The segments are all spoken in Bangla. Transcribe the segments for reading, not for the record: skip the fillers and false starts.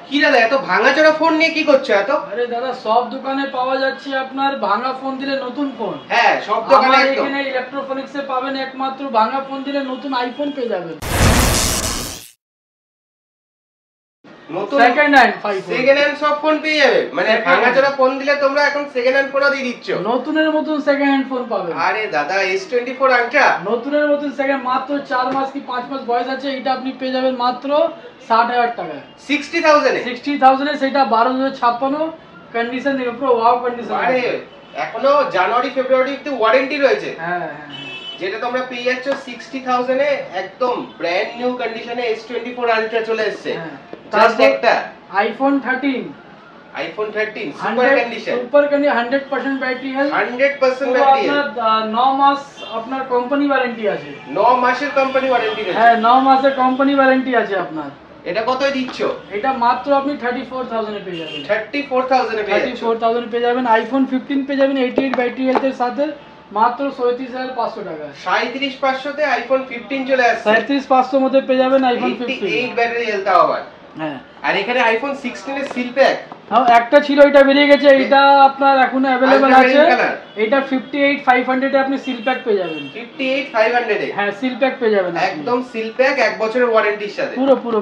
কি দাদা এত ভাঙাচোরা ফোন নিয়ে কি করছো এত? আরে দাদা সব দোকানে পাওয়া যাচ্ছে আপনার ভাঙা ফোন দিলে নতুন ফোন। হ্যাঁ সব দোকানে একদম। এখানে ইলেকট্রনিক্সে পাবেন একমাত্র ভাঙা ফোন দিলে নতুন আইফোন পেয়ে যাবেন। নতুন সেকেন্ড হ্যান্ড সব ফোন পেয়ে যাবে, মানে ভাঙাচোরা ফোন দিলে তোমরা এখন সেকেন্ড হ্যান্ড ফোনও দিয়ে দিচ্ছ। নতুনের মতন সেকেন্ড হ্যান্ড ফোন পাবেন। আরে দাদা S24 আলট্রা নতুনের মতন সেকেন্ড, মাত্র 4 মাস কি 5 মাস বয়স আছে, এটা আপনি পেয়ে যাবেন মাত্র 60,000 টাকায়। 60,000 এ সেটা 12,056 কন্ডিশন দেখো, পুরো ওয়াও কন্ডিশন। আরে এখনো জানুয়ারি ফেব্রুয়ারিতে ওয়ারেন্টি রয়েছে। হ্যাঁ, যেটা তোমরা পেয়ে যাচ্ছ 60,000 এ একদম ব্র্যান্ড নিউ কন্ডিশনে S24 আলট্রা চলে এসেছে। জাস্ট একটা iPhone 13 super condition 100% battery health, 100% battery health. আপনার 9 মাস আপনার কোম্পানি ওয়ারেন্টি আছে। 9 মাসের কোম্পানি ওয়ারেন্টি আছে। হ্যাঁ 9 মাসের কোম্পানি ওয়ারেন্টি আছে আপনার। এটা কতই দিচ্ছ? এটা মাত্র আপনি 34,000 এ পেয়ে যাবেন। 34,000 এ পেয়ে যাচ্ছ। 34,000 এ পেয়ে যাবেন। আইফোন 15 পেয়ে যাবেন 88 ব্যাটারি হেলথের সাথে মাত্র 37,500 টাকা। 37,500 তে আইফোন 15 চলে আসছে। 37,500 মধ্যে পেয়ে যাবেন আইফোন 15। 88 ব্যাটারি হেলথ আবার। হ্যাঁ, আর এখানে আইফোন 16 এর সিল প্যাক। হ্যাঁ একটা ছিল, এটা বেরিয়ে গেছে, এটা আপনার এখনো अवेलेबल আছে। এটা 58,500 এ আপনি সিল প্যাক পেয়ে যাবেন। 58,500 এ? হ্যাঁ সিল প্যাক পেয়ে যাবেন, একদম সিল প্যাক 1 বছরের ওয়ারেন্টির সাথে।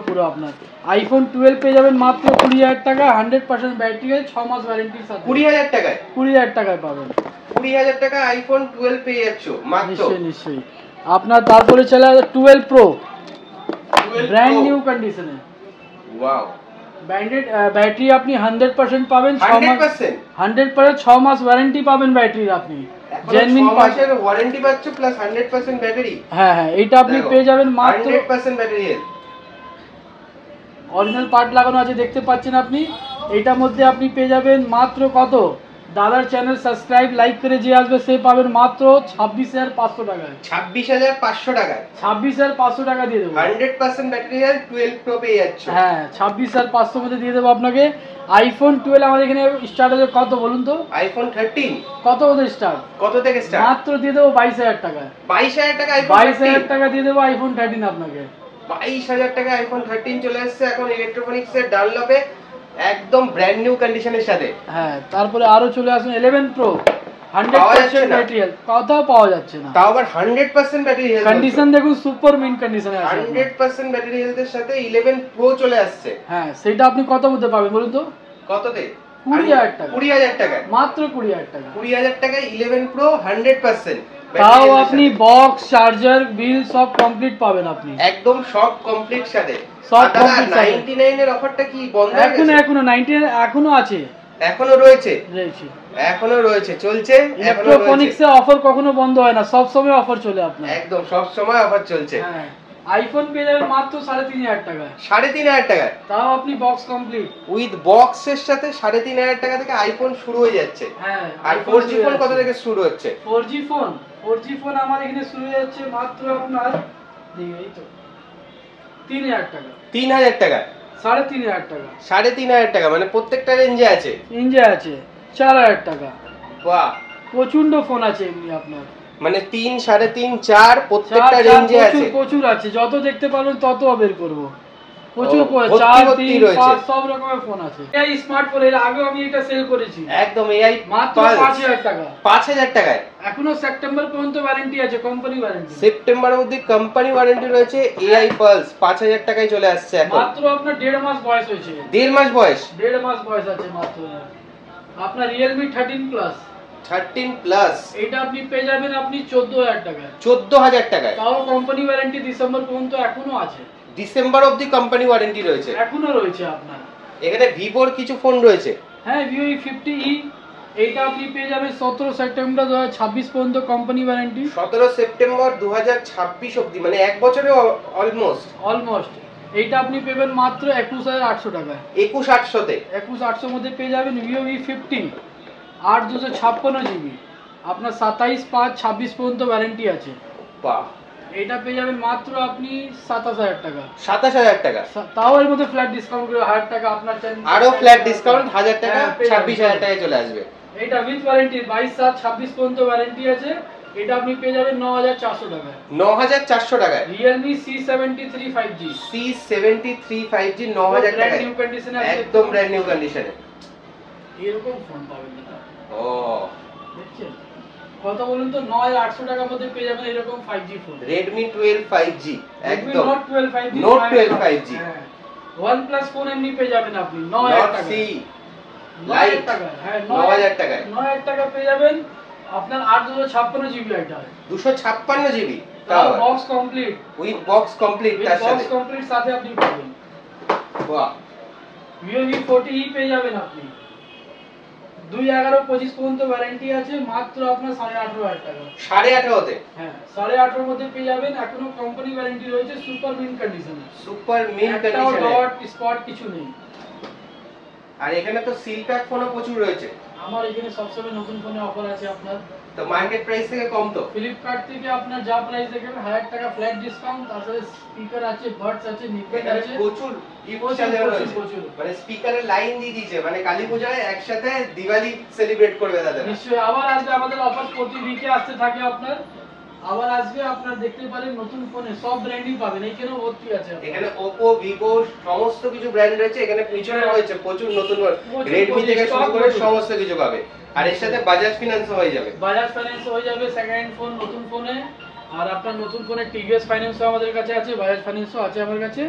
পুরো আপনার আইফোন 12 পেয়ে যাবেন মাত্র 20,000 টাকা, 100% ব্যাটারি হেলথ, 6 মাস ওয়ারেন্টির সাথে। 20,000 টাকায়? 20,000 টাকায় পাবেন। 20,000 টাকা আইফোন 12 পেয়ে যাচ্ছ মাত্র। নিশ্চয়ই আপনার। তারপরে চলে আসে 12 প্রো, ব্র্যান্ড নিউ কন্ডিশনে। ওয়াও, ব্র্যান্ডেড ব্যাটারি আপনি 100% পাবেন। 100% 6 মাস ওয়ারেন্টি পাবেন ব্যাটারির আপনি। জেনুইন মাসের ওয়ারেন্টি পাচ্ছ প্লাস 100% ব্যাটারি। হ্যাঁ এটা আপনি পেয়ে যাবেন মাত্র 100% ব্যাটারি হেলথ। অরিজিনাল পার্ট লাগানো আছে দেখতে পাচ্ছেন আপনি। এইটার মধ্যে আপনি পেয়ে যাবেন মাত্র কত, দাদার চ্যানেল সাবস্ক্রাইব লাইক করে যে আসবে সে পাবেন মাত্র 26,500 টাকায়। 26,500 টাকায়? 26,500 টাকা দিয়ে দেবো। 100% ব্যাটারি হেলথ 12 প্রো পেয়ে যাচ্ছ। হ্যাঁ 26,500 মধ্যে দিয়ে দেবো আপনাকে। আইফোন 12 আমাদের এখানে স্টার্ট আছে কত বলুন তো? আইফোন 13 কত ওদের স্টার্ট? কত থেকে স্টার্ট? মাত্র দিয়ে দেবো 22,000 টাকা। 22,000 টাকা আইফোন 22,000 টাকা দিয়ে দেবো আইফোন 13 আপনাকে। 22,000 টাকা আইফোন 13 চলে আসছে এখন ইলেকট্রনিক্স এর ডানলপে, একদম ব্র্যান্ড নিউ কন্ডিশনের সাথে। হ্যাঁ তারপরে আরো চলে আসুন 11 প্রো, 100% ব্যাটারি হেলথ, কোথাও পাওয়া যাচ্ছে না। তাও আবার 100% ব্যাটারি হেলথ। কন্ডিশন দেখুন সুপার মিন্ট কন্ডিশনে আছে। 100% ব্যাটারি হেলথের সাথে 11 প্রো চলে আসছে। হ্যাঁ সেটা আপনি কত মধ্যে পাবেন বলুন তো? কততে? 20,000 টাকা। 20,000 টাকা? মাত্র 20,000 টাকা। 20,000 টাকায় 11 প্রো 100%। তাও আপনি বক্স চার্জার বিল সব কমপ্লিট পাবেন আপনি। একদম সব কমপ্লিট সাথে। সব কমপ্লিট। 99 এর অফারটা কি বন্ধ হয়ে গেছে? এখনো 99 এখনো আছে। এখনো রয়েছে চলছে। ইলেকট্রনিক্স এর অফার কখনো বন্ধ হয় না, সব সময় অফার চলে আপনার। একদম সব সময় অফার চলছে। হ্যাঁ আইফোন পেয়ে যাবেন মাত্র 3,500 টাকা। 3,500 টাকা? তাও আপনি বক্স কমপ্লিট উইথ বক্সের সাথে 3,500 টাকা থেকে আইফোন শুরু হয়ে যাচ্ছে। হ্যাঁ আর 4G ফোন কত থেকে শুরু হচ্ছে? 4G ফোন আমার এখানে শুরু হয়ে যাচ্ছে মাত্র আপনার এই তো 3,000 টাকা। 3,000 টাকা? 3,500 টাকা। 3,500 টাকা মানে প্রত্যেকটা রেঞ্জে আছে? 4,000 টাকা। বাহ, প্রচন্ড ফোন আছে এমনি আপনার, মানে 3, 3.5, 4 প্রত্যেকটা রেঞ্জে আছে। প্রচুর আছে, যত দেখতে পারবেন তত বের করব। প্রচুর 4, 3, 5 সব রকমের ফোন আছে। এই স্মার্টফোন এর আগে আমি এটা সেল করেছি একদম এআই মাত্র 5,000 টাকা। 5,000 টাকায়? এখনো সেপ্টেম্বর পর্যন্ত ওয়ারেন্টি আছে, কোম্পানি ওয়ারেন্টি। সেপ্টেম্বরের মধ্যে কোম্পানি ওয়ারেন্টি রয়েছে। এআই পালস 5,000 টাকায় চলে আসছে এখন। মাত্র আপনার 1.5 মাস বয়স হয়েছে। 1.5 মাস বয়স? 1.5 মাস বয়স আছে মাত্র। আপনার Realme 13 প্লাস। 13 প্লাস এটা আপনি পেয়ে যাবেন আপনি 14,000 টাকায়। 14,000 টাকায়? তাও কোম্পানি ওয়ারেন্টি ডিসেম্বর পর্যন্ত এখনো আছে। ডিসেম্বর অবধি কোম্পানি ওয়ারেন্টি রয়েছে? এখনো রয়েছে আপনার। এখানে ভিভোর কিছু ফোন রয়েছে। হ্যাঁ Vivo E50e, এইটা আপনি পেয়ে যাবেন 17 সেপ্টেম্বর 2026 পর্যন্ত কোম্পানি ওয়ারেন্টি। 17 সেপ্টেম্বর 2026 অবধি, মানে 1 বছরে অলমোস্ট। এইটা আপনি পেবেন মাত্র 21,800 টাকায়। 21,800 তে? 21,800 মধ্যে পেয়ে যাবেন Vivo E50 8/256 GB, আপনার 27/5/26 পর্যন্ত ওয়ারেন্টি আছে। বাহ, এটা পেয়ে যাবেন মাত্র আপনি 27,000 টাকা। 27,000 টাকা? তাও এর মধ্যে ফ্ল্যাট ডিসকাউন্ট করে 1,000 টাকা আপনার চ্যানেল আরো ফ্ল্যাট ডিসকাউন্ট 1,000 টাকা, 26,000 টাকায় চলে আসবে। এটা উইথ ওয়ারেন্টি 22/7/26 পর্যন্ত ওয়ারেন্টি আছে। এটা আপনি পেয়ে যাবেন 9400 টাকায়। 9400 টাকায় Realme C73 5G। C73 5G 9000 টাকায় নিউ কন্ডিশনে আছে, একদম ব্র্যান্ড নিউ কন্ডিশনে। এরকম ফোন পাবেন না। ও দেখছেন কত বলুন তো, 9800 টাকার মধ্যে পেয়ে যাবেন এরকম 5G ফোন। Redmi 12 5G একদম Note 12 5G, Note 12 5G। হ্যাঁ, OnePlus ফোন এমনি পেয়ে যাবেন আপনি 9000 টাকা। 9000 টাকা, হ্যাঁ 9000 টাকায় 9000 টাকা পেয়ে যাবেন আপনার 856 জিবি এটা। 256 জিবি তাও box complete, with box complete তার সাথে। বক্স কমপ্লিট সাথে আপনি পাবেন। বাহ, Vivo V40e পেয়ে যাবেন আপনি 2/11/25 পর্যন্ত ওয়ারেন্টি আছে, মাত্র আপনার 18,500 টাকা। 18.5 তে? হ্যাঁ 18,500 মধ্যে পেয়ে যাবেন, এখনো কোম্পানি ওয়ারেন্টি রয়েছে, সুপার মিন্ট কন্ডিশনে। সুপার মিন্ট একটাও কন্ডিশনে। ডট স্পট কিছু নেই। আর এখানে তো সিল প্যাক ফোনও প্রচুর রয়েছে। আমার এখানে সবসময় নতুন ফোনে অফার আছে আপনার। তো মার্কেট প্রাইস থেকে কম তো? ফ্লিপকার্ট থেকে আপনার যা প্রাইস দেখবেন 1000 টাকা ফ্ল্যাট ডিসকাউন্ট, তার সাথে স্পিকার আছে, বাডস আছে, নিকবেন্ড এখানে আছে, প্রচুর গিফট প্রচুর, সাজানো প্রচুর, রয়েছে। প্রচুর। মানে স্পিকারের লাইন দিয়ে দিয়েছে, মানে কালী পূজায় একসাথে দিওয়ালি সেলিব্রেট করবে দাদা। নিশ্চয়ই আবার আসবে আমাদের অফার, প্রতি উইকে আসতে থাকে আপনার। আবার আসবে আপনার, দেখতে পারেন নতুন ফোনে সব ব্র্যান্ডই পাবেন, এইখানেও ভর্তি আছে আপনার। এখানে Oppo, Vivo সমস্ত কিছু ব্র্যান্ড রয়েছে। এখানে পিছনে রয়েছে প্রচুর নতুন Redmi থেকে শুরু করে সমস্ত কিছু পাবে। আর এর সাথে বাজাজ ফিনান্সও হয়ে যাবে। বাজাজ ফাইন্যান্স হয়ে যাবে সেকেন্ড হ্যান্ড ফোন নতুন ফোনে। আর আপনার নতুন ফোনে টিভিএস ফাইন্যান্সও আমাদের কাছে আছে, বাজাজ ফাইন্যান্সও আছে আমার কাছে।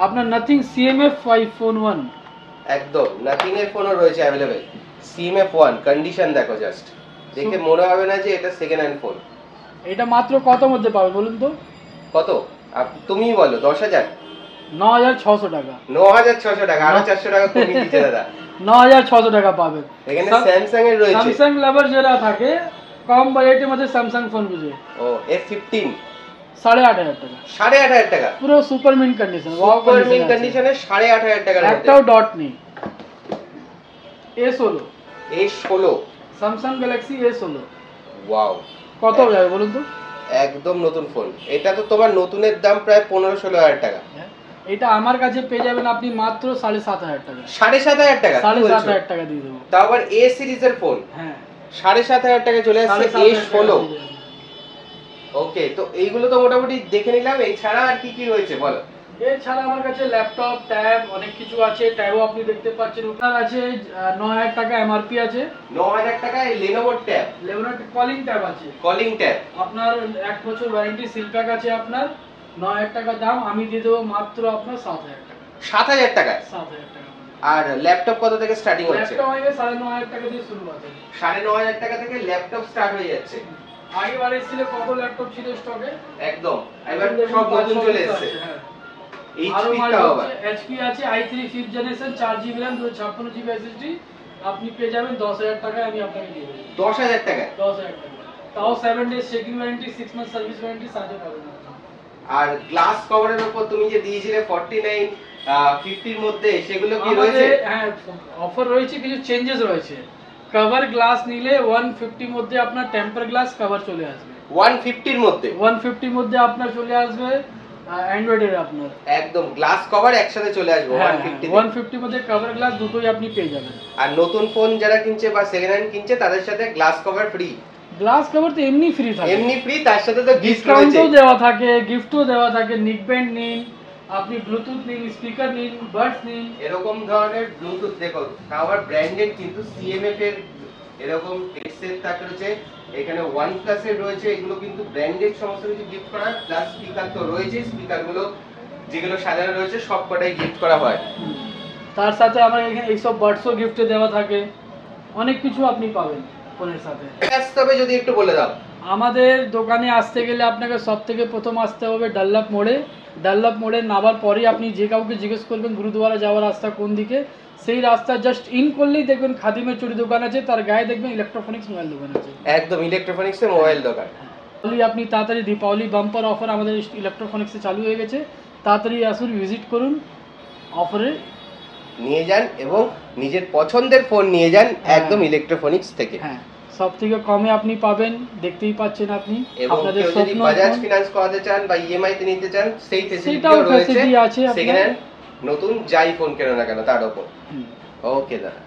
আপনার নাথিং CMF 5 ফোন 1 একদম নাথিং এর ফোনও রয়েছে अवेलेबल। CMF 1 কন্ডিশন দেখো, জাস্ট দেখে মনে হবে না যে এটা সেকেন্ড হ্যান্ড ফোন। এটা মাত্র কত মধ্যে পাবেন বলুন তো? কত তুমিই বলো? 10,000? 9600 টাকা। 9600 টাকা, আরো 400 টাকা কমিয়ে দিতে দাদা। 9600 টাকা পাবেন। এখানে স্যামসাং এর রয়েছে। স্যামসাং লাভার যারা থাকে কম বাজেটের মধ্যে স্যামসাং ফোন বুঝে, ও F15 8,500 টাকা। 8,500 টাকা পুরো super mint condition, super mint কন্ডিশনে 8,500 টাকার মধ্যে একটাও ডট নেই। A16 A16 Samsung Galaxy A16 wow, কত যাবে বলুন তো? একদম নতুন ফোন। এটা তো তোমার নতুনের দাম প্রায় 15-16 হাজার টাকা। এটা আমার কাছে পেয়ে যাবেন আপনি মাত্র 7,500 টাকা। 7,500 টাকা? 7,500 টাকা দিয়ে দেবো। তাও আবার A সিরিজের ফোন। হ্যাঁ 7,500 টাকা চলে আসছে 7,500 A16। ওকে, তো এইগুলো তো মোটামুটি দেখে নিলাম। এছাড়া আর কি কি রয়েছে বলো? এছাড়া আমার কাছে ল্যাপটপ, ট্যাব অনেক কিছু আছে। ট্যাবও আপনি দেখতে পাচ্ছেন, ওটার আছে 9,000 টাকা MRP আছে। 9,000 টাকায় Lenovo tab, level calling tab আছে, কলিং ট্যাব, আপনার 1 বছর ওয়ারেন্টি, সিল প্যাক আছে আপনার। 9,000 টাকা দাম, আমি দিয়ে দেবো মাত্র আপনার 7,000 টাকা। 7,000 টাকায়? 7,000 টাকা। আর ল্যাপটপ কত থেকে স্টার্টিং হচ্ছে? ল্যাপটপ আগে 9,500 টাকা দিয়ে শুরু আছে। 9,500 টাকা থেকে ল্যাপটপ স্টার্ট হয়ে যাচ্ছে। আগে বারে ছিল কত ল্যাপটপ ছিল স্টকে, একদম এবার সব নতুন চলে এসেছে। হ্যাঁ HP টাও আবার HP আছে i3 5th generation 4GB RAM 256GB SSD, আপনি পেয়ে যাবেন 10,000 টাকায়, আমি আপনাকে দিয়ে দেব। 10,000 টাকায়? 10,000 টাকা, তাও 7 days checking warranty, 6 month service warranty সাথে পাবেন। আর গ্লাস কভারের উপর তুমি যে দিয়েছিলে 49 50 এর মধ্যে, সেগুলো কি রয়েছে? হ্যাঁ অফার রয়েছে, কিছু চেঞ্জেস রয়েছে। কভার গ্লাস নিলে 150 মধ্যে আপনার টেম্পার গ্লাস কভার চলে আসবে। 150 এর মধ্যে? 150 মধ্যে আপনার চলে আসবে অ্যান্ড্রয়েডের আপনার একদম গ্লাস কভার একসাথে চলে আসবে 150 150 মধ্যে কভার গ্লাস দুটোই আপনি পেয়ে যাবেন। আর নতুন ফোন যারা কিনছে বা সেকেন্ড হ্যান্ড কিনছে তাদের সাথে glass cover free. Glass cover তো এমনি ফ্রি থাকে, এমনি ফ্রি, তার সাথে তো ডিসকাউন্টও দেওয়া থাকে, গিফটও দেওয়া থাকে। নিকব্যান্ড নিন, আপনি ব্লুটুথ নিন, স্পিকার নিন, বাডস নিন, এরকম ধরনের ব্লুটুথ দেখো, আবার ব্র্যান্ডেড কিন্তু CMF এর এরকম হেডসেট থাকে রয়েছে। এখানে OnePlus এর রয়েছে, এগুলো কিন্তু ব্র্যান্ডেড সমস্ত কিছু গিফট করা, প্লাস স্পিকার তো রয়েছে। স্পিকারগুলো যেগুলো সাজানো রয়েছে সব কটাই গিফট করা হয়। তার সাথে আমার এখানে এইসব বাডসও গিফটে দেওয়া থাকে, অনেক কিছু আপনি পাবেন ফোনের সাথে। আসতে হবে যদি একটু বলে দাও। আমাদের দোকানে আসতে গেলে আপনাকে সব থেকে প্রথম আসতে হবে ডাল্লাপ মোড়ে। ডাল্লাপ মোড়ে নামার পরেই আপনি যে কাউকে জিজ্ঞেস করবেন গুরুদুয়ারা যাওয়ার রাস্তা কোন দিকে, সেই রাস্তা জাস্ট ইন করলেই দেখবেন খাদিমের চুড়ি দোকান আছে, তার গায়ে দেখবেন ইলেকট্রনিক্স মোবাইল দোকান আছে। একদম ইলেকট্রনিক্স এর মোবাইল দোকান। আপনি তাড়াতাড়ি দীপাবলি বাম্পার অফার আমাদের ইলেকট্রনিক্সে চালু হয়ে গেছে, তাড়াতাড়ি আসুন, ভিজিট করুন, অফারে নিয়ে যান এবং নিজের পছন্দের ফোন নিয়ে যান একদম ইলেকট্রনিক্স থেকে। হ্যাঁ সব থেকে কমে আপনি পাবেন, দেখতেই পাচ্ছেন আপনি। এবং আপনাদের কেউ যদি স্বপ্ন বাজাজ ফিনান্স করাতে চান বা ইএমআই তে নিতে চান, সেই সেটাও ফেসিলিটিও রয়েছে। ফ্যাসিলিটি আছে সেকেন্ড হ্যান্ড নতুন যাই ফোন কেন না কেন তার উপর। হুম। ওকে দাদা।